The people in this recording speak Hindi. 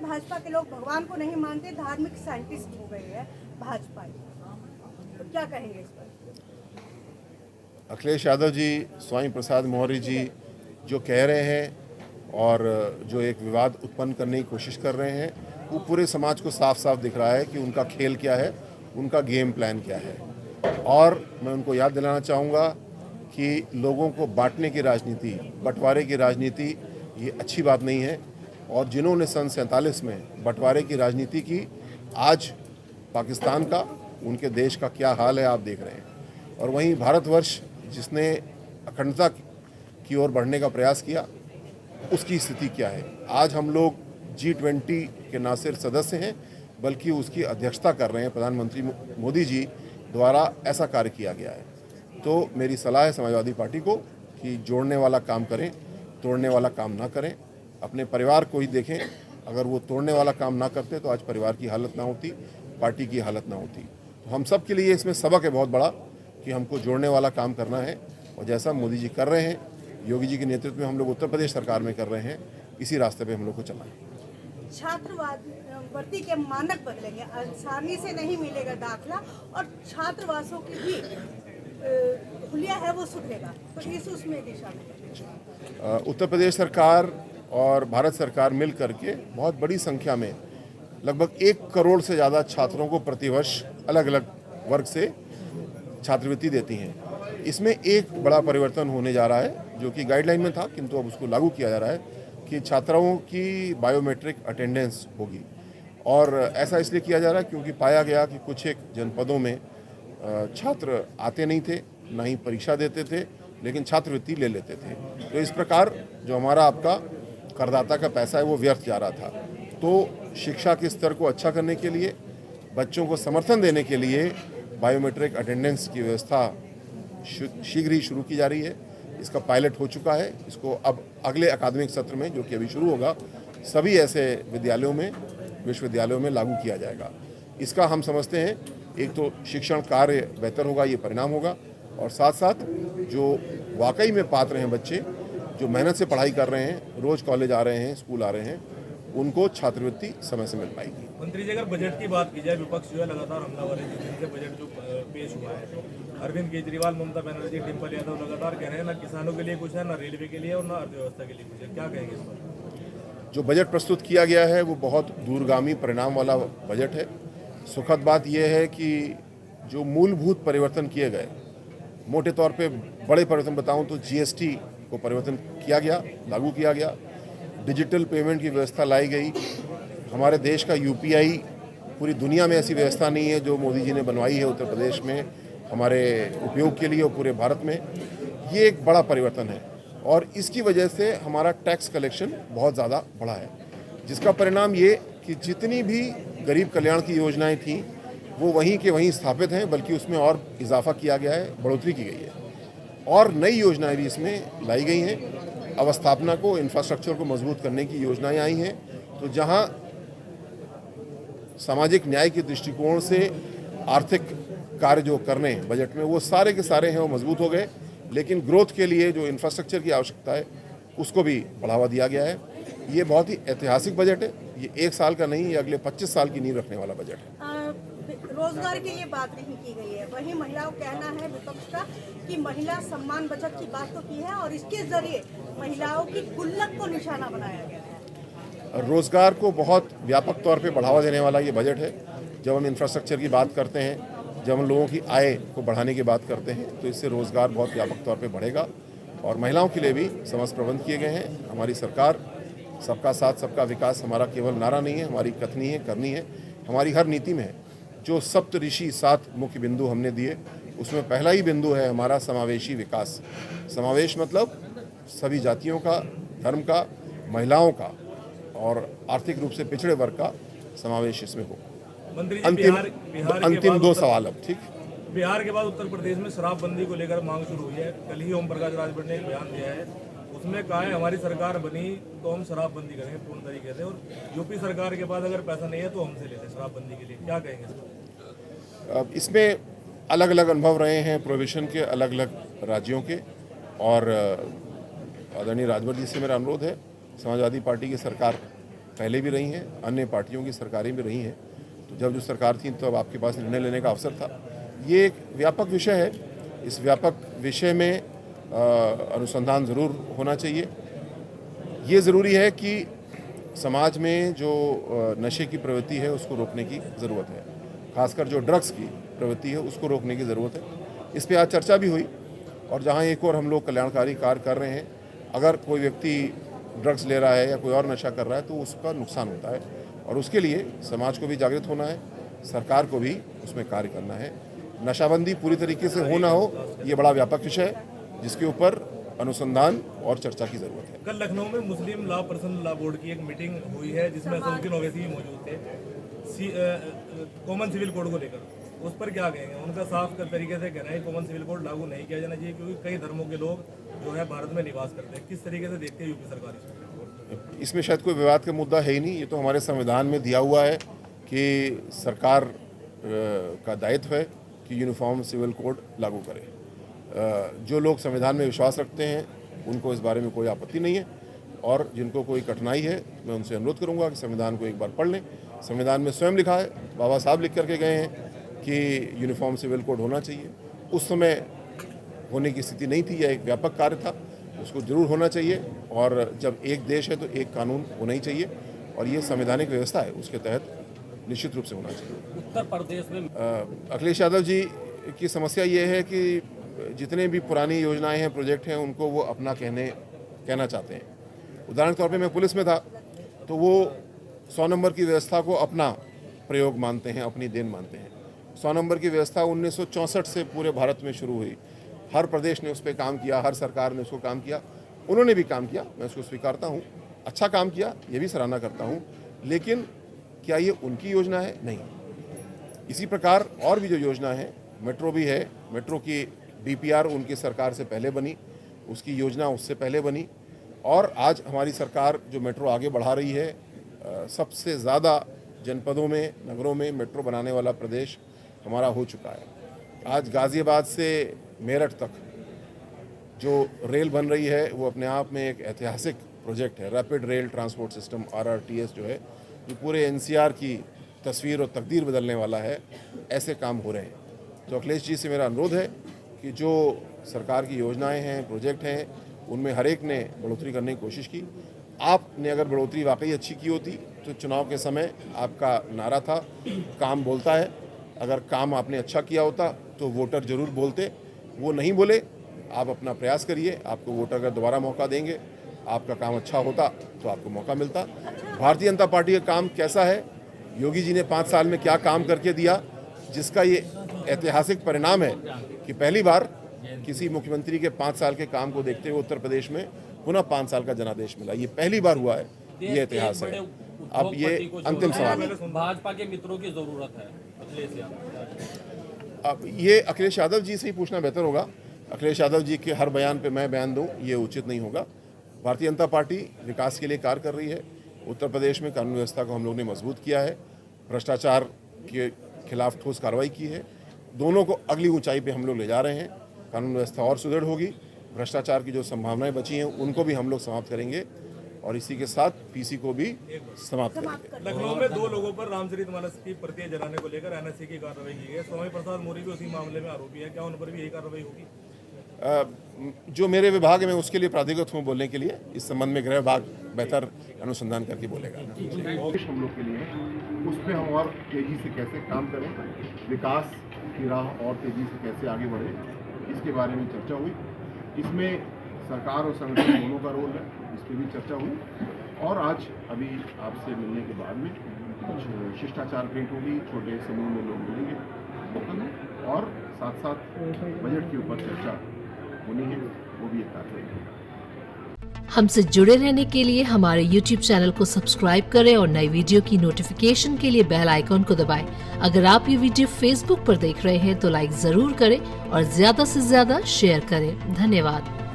भाजपा के लोग भगवान को नहीं मानते, धार्मिक साइंटिस्ट हो गए हैं भाजपा, तो क्या कहेंगे इस पर? अखिलेश यादव जी, स्वामी प्रसाद मौर्य जी जो कह रहे हैं और जो एक विवाद उत्पन्न करने की कोशिश कर रहे हैं, वो पूरे समाज को साफ साफ दिख रहा है कि उनका खेल क्या है, उनका गेम प्लान क्या है। और मैं उनको याद दिलाना चाहूँगा कि लोगों को बांटने की राजनीति, बंटवारे की राजनीति, ये अच्छी बात नहीं है। और जिन्होंने सन 47 में बंटवारे की राजनीति की, आज पाकिस्तान का, उनके देश का क्या हाल है आप देख रहे हैं। और वहीं भारतवर्ष जिसने अखंडता की ओर बढ़ने का प्रयास किया, उसकी स्थिति क्या है। आज हम लोग G20 के ना सिर्फ सदस्य हैं, बल्कि उसकी अध्यक्षता कर रहे हैं। प्रधानमंत्री मोदी जी द्वारा ऐसा कार्य किया गया है। तो मेरी सलाह है समाजवादी पार्टी को कि जोड़ने वाला काम करें, तोड़ने वाला काम ना करें। अपने परिवार को ही देखें, अगर वो तोड़ने वाला काम ना करते तो आज परिवार की हालत ना होती, पार्टी की हालत ना होती। तो हम सब के लिए इसमें सबक है बहुत बड़ा कि हमको जोड़ने वाला काम करना है। और जैसा मोदी जी कर रहे हैं, योगी जी के नेतृत्व में हम लोग उत्तर प्रदेश सरकार में कर रहे हैं, इसी रास्ते पे हम लोग को चलना है। छात्रवृत्ति के मानक बदलेंगे, आसानी से नहीं मिलेगा दाखला, और छात्रवासों की भी हुलिया है वो सुधरेगा, तो इस उसमें दिशा में उत्तर प्रदेश सरकार और भारत सरकार मिल करके बहुत बड़ी संख्या में लगभग 1 करोड़ से ज़्यादा छात्रों को प्रतिवर्ष अलग अलग वर्ग से छात्रवृत्ति देती हैं। इसमें एक बड़ा परिवर्तन होने जा रहा है, जो कि गाइडलाइन में था, किंतु अब उसको लागू किया जा रहा है कि छात्राओं की बायोमेट्रिक अटेंडेंस होगी। और ऐसा इसलिए किया जा रहा है क्योंकि पाया गया कि कुछ एक जनपदों में छात्र आते नहीं थे, ना ही परीक्षा देते थे, लेकिन छात्रवृत्ति ले लेते थे। तो इस प्रकार जो हमारा आपका करदाता का पैसा है वो व्यर्थ जा रहा था। तो शिक्षा के स्तर को अच्छा करने के लिए, बच्चों को समर्थन देने के लिए बायोमेट्रिक अटेंडेंस की व्यवस्था शीघ्र ही शुरू की जा रही है। इसका पायलट हो चुका है। इसको अब अगले अकादमिक सत्र में, जो कि अभी शुरू होगा, सभी ऐसे विद्यालयों में, विश्वविद्यालयों में लागू किया जाएगा। इसका हम समझते हैं एक तो शिक्षण कार्य बेहतर होगा, ये परिणाम होगा, और साथ साथ जो वाकई में पात्र हैं बच्चे, जो मेहनत से पढ़ाई कर रहे हैं, रोज़ कॉलेज आ रहे हैं, स्कूल आ रहे हैं, उनको छात्रवृत्ति समय से मिल पाएगी। मंत्री जी, अगर बजट की बात की जाए, विपक्ष जो है लगातार हमलावर है। जिनसे बजट जो पेश हुआ है, अरविंद केजरीवाल, ममता बनर्जी, डिम्पल यादव लगातार कह रहे हैं ना किसानों के लिए कुछ है, ना रेलवे के लिए और ना अर्थव्यवस्था के लिए कुछ है। क्या कहेंगे इस पर? जो बजट प्रस्तुत किया गया है वो बहुत दूरगामी परिणाम वाला बजट है। सुखद बात यह है कि जो मूलभूत परिवर्तन किए गए, मोटे तौर पे बड़े परिवर्तन बताऊं तो GST को परिवर्तन किया गया, लागू किया गया, डिजिटल पेमेंट की व्यवस्था लाई गई। हमारे देश का UPI, पूरी दुनिया में ऐसी व्यवस्था नहीं है जो मोदी जी ने बनवाई है उत्तर प्रदेश में हमारे उपयोग के लिए और पूरे भारत में। ये एक बड़ा परिवर्तन है और इसकी वजह से हमारा टैक्स कलेक्शन बहुत ज़्यादा बढ़ा है, जिसका परिणाम ये कि जितनी भी गरीब कल्याण की योजनाएं थीं वो वहीं के वहीं स्थापित हैं, बल्कि उसमें और इजाफा किया गया है, बढ़ोतरी की गई है और नई योजनाएं भी इसमें लाई गई हैं। अवस्थापना को, इंफ्रास्ट्रक्चर को मजबूत करने की योजनाएं आई हैं। तो जहां सामाजिक न्याय के दृष्टिकोण से आर्थिक कार्य जो करने बजट में वो सारे के सारे हैं, वो मजबूत हो गए। लेकिन ग्रोथ के लिए जो इंफ्रास्ट्रक्चर की आवश्यकता है उसको भी बढ़ावा दिया गया है। ये बहुत ही ऐतिहासिक बजट है। ये 1 साल का नहीं, ये अगले 25 साल की नींव रखने वाला बजट है। रोजगार की ये बात नहीं की गई है, वहीं महिलाओं का कहना है विपक्ष का कि महिला सम्मान बचत की बात तो की है और इसके जरिए महिलाओं की गुल्लक को निशाना बनाया गया है। रोजगार को बहुत व्यापक तौर पे बढ़ावा देने वाला ये बजट है। जब हम इंफ्रास्ट्रक्चर की बात करते हैं, जब हम लोगों की आय को बढ़ाने की बात करते हैं, तो इससे रोजगार बहुत व्यापक तौर पे बढ़ेगा और महिलाओं के लिए भी समस्त प्रबंध किए गए हैं। हमारी सरकार सबका साथ सबका विकास हमारा केवल नारा नहीं है, हमारी कथनी है, करनी है। हमारी हर नीति में जो सप्तऋषि 7 मुख्य बिंदु हमने दिए, उसमें पहला ही बिंदु है हमारा समावेशी विकास। समावेश मतलब सभी जातियों का, धर्म का, महिलाओं का और आर्थिक रूप से पिछड़े वर्ग का समावेश इसमें हो। अंतिम 2 सवाल अब, ठीक। बिहार के बाद उत्तर प्रदेश में शराबबंदी को लेकर मांग शुरू हुई है। कल ही ओम प्रकाश राजभर ने एक बयान दिया है, उसमें कहा है हमारी सरकार बनी तो हम शराबबंदी करेंगे पूर्ण तरीके से, और यूपी सरकार के पास अगर पैसा नहीं है तो हमसे लेते शराबबंदी के लिए। क्या कहेंगे इसमें? इसमें अलग अलग अनुभव रहे हैं प्रोहिबिशन के अलग अलग राज्यों के, और आदरणीय राजभर जी से मेरा अनुरोध है, समाजवादी पार्टी की सरकार पहले भी रही हैं, अन्य पार्टियों की सरकारें भी रही हैं। तो जब जो सरकार थी तब आपके पास निर्णय लेने का अवसर था। ये एक व्यापक विषय है, इस व्यापक विषय में अनुसंधान ज़रूर होना चाहिए। ये ज़रूरी है कि समाज में जो नशे की प्रवृत्ति है उसको रोकने की ज़रूरत है, खासकर जो ड्रग्स की प्रवृत्ति है उसको रोकने की ज़रूरत है। इस पे आज चर्चा भी हुई और जहाँ एक और हम लोग कल्याणकारी कार्य कर रहे हैं, अगर कोई व्यक्ति ड्रग्स ले रहा है या कोई और नशा कर रहा है तो उसका नुकसान होता है और उसके लिए समाज को भी जागृत होना है, सरकार को भी उसमें कार्य करना है। नशाबंदी पूरी तरीके से हो ना हो, ये बड़ा व्यापक विषय है जिसके ऊपर अनुसंधान और चर्चा की जरूरत है। कल लखनऊ में मुस्लिम लॉ पर्सनल लॉ बोर्ड की एक मीटिंग हुई है जिसमें असदुद्दीन ओवैसी भी मौजूद थे कॉमन सिविल कोड को लेकर, उस पर क्या कहेंगे? उनका साफ तरीके से कहना है कॉमन सिविल कोड लागू नहीं किया जाना चाहिए क्योंकि कई धर्मों के लोग जो है भारत में निवास करते हैं। किस तरीके से देखते हैं यूपी सरकार इसको? इसमें शायद कोई विवाद का मुद्दा है ही नहीं। ये तो हमारे संविधान में दिया हुआ है कि सरकार का दायित्व है कि यूनिफॉर्म सिविल कोड लागू करे। जो लोग संविधान में विश्वास रखते हैं उनको इस बारे में कोई आपत्ति नहीं है और जिनको कोई कठिनाई है मैं उनसे अनुरोध करूंगा कि संविधान को एक बार पढ़ लें। संविधान में स्वयं लिखा है, बाबा साहब लिख करके गए हैं कि यूनिफॉर्म सिविल कोड होना चाहिए। उस समय होने की स्थिति नहीं थी, यह एक व्यापक कार्य था, उसको जरूर होना चाहिए और जब एक देश है तो एक कानून होना ही चाहिए और ये संवैधानिक व्यवस्था है, उसके तहत निश्चित रूप से होना चाहिए। उत्तर प्रदेश में अखिलेश यादव जी की समस्या ये है कि जितने भी पुरानी योजनाएं हैं, प्रोजेक्ट हैं, उनको वो अपना कहना चाहते हैं। उदाहरण के तौर पे मैं पुलिस में था तो वो 100 नंबर की व्यवस्था को अपना प्रयोग मानते हैं, अपनी देन मानते हैं। 100 नंबर की व्यवस्था 1964 से पूरे भारत में शुरू हुई। हर प्रदेश ने उस पर काम किया, हर सरकार ने उसको काम किया, उन्होंने भी काम किया, मैं उसको स्वीकारता हूँ, अच्छा काम किया, ये भी सराहना करता हूँ। लेकिन क्या ये उनकी योजना है? नहीं। इसी प्रकार और भी जो योजना है, मेट्रो भी है, मेट्रो की DPR उनकी सरकार से पहले बनी, उसकी योजना उससे पहले बनी और आज हमारी सरकार जो मेट्रो आगे बढ़ा रही है, सबसे ज़्यादा जनपदों में, नगरों में मेट्रो बनाने वाला प्रदेश हमारा हो चुका है। आज गाज़ियाबाद से मेरठ तक जो रेल बन रही है वो अपने आप में एक ऐतिहासिक प्रोजेक्ट है। Rapid rail transport system RRTS जो है, जो पूरे NCR की तस्वीर और तकदीर बदलने वाला है। ऐसे काम हो रहे हैं। तो अखिलेश जी से मेरा अनुरोध है कि जो सरकार की योजनाएं हैं, प्रोजेक्ट हैं, उनमें हर एक ने बढ़ोतरी करने की कोशिश की। आपने अगर बढ़ोतरी वाकई अच्छी की होती तो चुनाव के समय आपका नारा था काम बोलता है, अगर काम आपने अच्छा किया होता तो वोटर जरूर बोलते। वो नहीं बोले, आप अपना प्रयास करिए, आपको वोटर अगर दोबारा मौका देंगे, आपका काम अच्छा होता तो आपको मौका मिलता। भारतीय जनता पार्टी का काम कैसा है, योगी जी ने 5 साल में क्या काम करके दिया, जिसका ये ऐतिहासिक परिणाम है कि पहली बार किसी मुख्यमंत्री के 5 साल के काम को देखते हुए उत्तर प्रदेश में पुनः 5 साल का जनादेश मिला। ये पहली बार हुआ है, ये इतिहास है। अब ये अंतिम सवाल है, भाजपा के मित्रों की जरूरत है अखिलेश यादव। अब ये अखिलेश यादव जी से ही पूछना बेहतर होगा। अखिलेश यादव जी के हर बयान पे मैं बयान दूं, ये उचित नहीं होगा। भारतीय जनता पार्टी विकास के लिए कार्य कर रही है। उत्तर प्रदेश में कानून व्यवस्था को हम लोग ने मजबूत किया है, भ्रष्टाचार के खिलाफ ठोस कार्रवाई की है। दोनों को अगली ऊंचाई पे हम लोग ले जा रहे हैं। कानून व्यवस्था और सुदृढ़ होगी, भ्रष्टाचार की जो संभावनाएं बची हैं उनको भी हम लोग समाप्त करेंगे और इसी के साथ PC को भी समाप्त करेंगे। लखनऊ में 2 लोगों पर रामचरितमानस की प्रतियां जलाने को लेकर NSA की कार्रवाई की गई। स्वामी प्रसाद मौर्य भी उसी मामले में आरोपी है, क्या उन पर भी यही कार्रवाई होगी? जो मेरे विभाग में उसके लिए प्राधिकृत हूँ बोलने के लिए। इस संबंध में गृह विभाग बेहतर अनुसंधान करके बोलेगा। हम लोग के लिए उस पर हम और तेजी से कैसे काम करें, विकास की राह और तेजी से कैसे आगे बढ़े, इसके बारे में चर्चा हुई। इसमें सरकार और संगठन दोनों का रोल है, इस पर भी चर्चा हुई। और आज अभी आपसे मिलने के बाद में कुछ शिष्टाचार भेंट होगी, छोटे समूह में लोग मिलेंगे और साथ साथ बजट के ऊपर चर्चा होनी है, वो भी एक कार्यक्रम है। हमसे जुड़े रहने के लिए हमारे YouTube चैनल को सब्सक्राइब करें और नई वीडियो की नोटिफिकेशन के लिए बेल आइकॉन को दबाएं। अगर आप ये वीडियो Facebook पर देख रहे हैं तो लाइक जरूर करें और ज्यादा से ज्यादा शेयर करें। धन्यवाद।